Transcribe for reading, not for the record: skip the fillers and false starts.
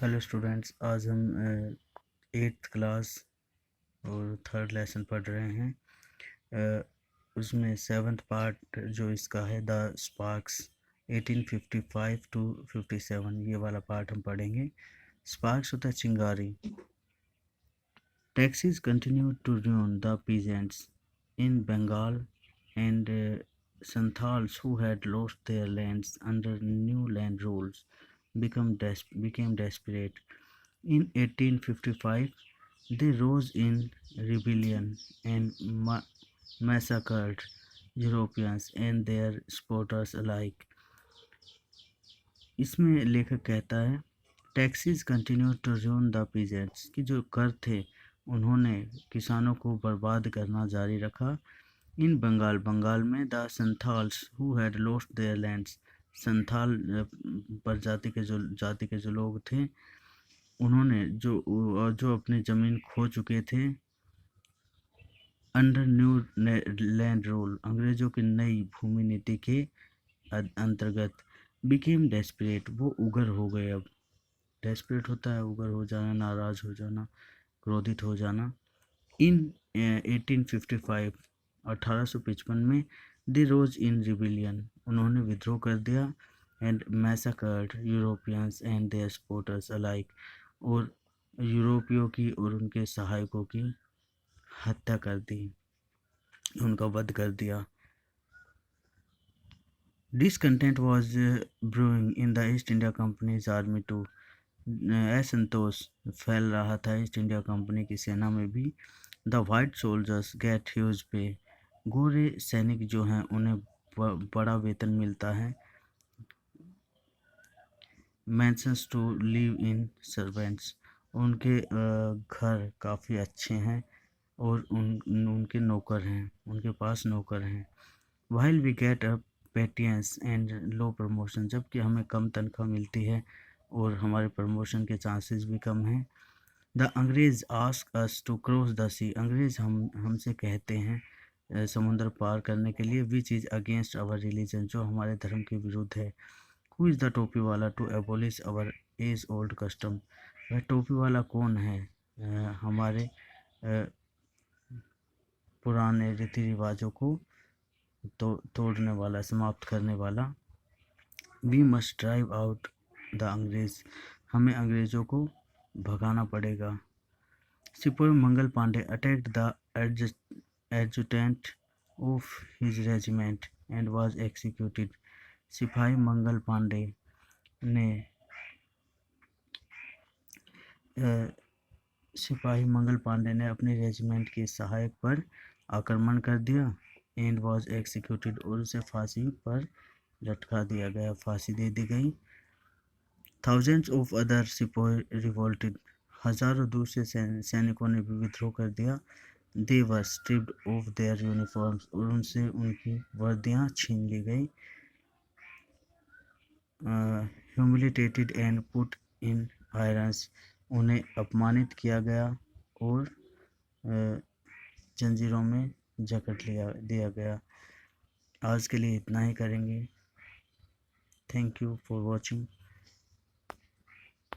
Hello students, आज हम 8th class और थर्ड लेसन पढ़ रहे हैं। उसमें 7th पार्ट जो इसका है द स्पार्क्स 1855 टू 57, ये वाला पार्ट हम पढ़ेंगे। स्पार्क्स होता है चिंगारी। Taxes continue to ruin the peasants in Bengal and Santals who had lost their lands under new land rules became desperate. In 1855, they rose in rebellion and massacred Europeans and their supporters alike. इसमें लेखक कहता है taxes continue to ruin the peasants, कि जो कर थे उन्होंने किसानों को बर्बाद करना जारी रखा। इन बंगाल में the Santhals who had lost their lands, Santhal प्रजाति के जो लोग थे उन्होंने जो अपनी ज़मीन खो चुके थे, अंडर न्यू लैंड रूल, अंग्रेज़ों की नई भूमि नीति के अंतर्गत, बिकेम डेस्परेट, वो उगर हो गए। अब डेस्परेट होता है उगर हो जाना, नाराज़ हो जाना, क्रोधित हो जाना। इन 1855 1855 में दे रोज इन रिबिलियन, उन्होंने विद्रोह कर दिया। And massacred Europeans and their supporters alike, और यूरोपियों की और उनके सहायकों की हत्या कर दी, उनका वध कर दिया। Discontent was brewing in the East India company's army too, असंतोष फैल रहा था ईस्ट इंडिया कंपनी की सेना में भी। The white soldiers get huge pay, गोरे सैनिक जो हैं उन्हें बड़ा वेतन मिलता है। Mansions to live in servants, उनके घर काफ़ी अच्छे हैं और उनके नौकर हैं, उनके पास नौकर हैं। While we get a pittance and low promotion, जबकि हमें कम तनख्वाह मिलती है और हमारे प्रमोशन के चांसेस भी कम हैं। The Angrez ask us to cross the sea, अंग्रेज हमसे कहते हैं समुद्र पार करने के लिए। Which is against our religion, जो हमारे धर्म के विरुद्ध है। हु इज़ द टोपी वाला to abolish our age old custom, वह टोपी वाला कौन है हमारे पुराने रीति रिवाजों को तोड़ने वाला, समाप्त करने वाला। We must drive out the Angrez, हमें अंग्रेज़ों को भगाना पड़ेगा। Sipahi Mangal Pandey attacked the adjutant of his regiment and was executed, सिपाही मंगल पांडे ने अपने रेजिमेंट के सहायक पर आक्रमण कर दिया। एंड वाज एक्सिक्यूटेड, और उसे फांसी पर लटका दिया गया, फांसी दे दी गई। थाउजेंड्स ऑफ अदर सिपाही रिवोल्टेड, हजारों दूसरे सैनिकों ने भी विद्रोह कर दिया। दे वर स्ट्रिप्ड ऑफ देयर यूनिफॉर्म्स, और उनसे उनकी वर्दियाँ छीन ली गई। Humiliated and put in irons, उन्हें अपमानित किया गया और जंजीरों में जकड़ दिया गया। आज के लिए इतना ही करेंगे। Thank you for watching.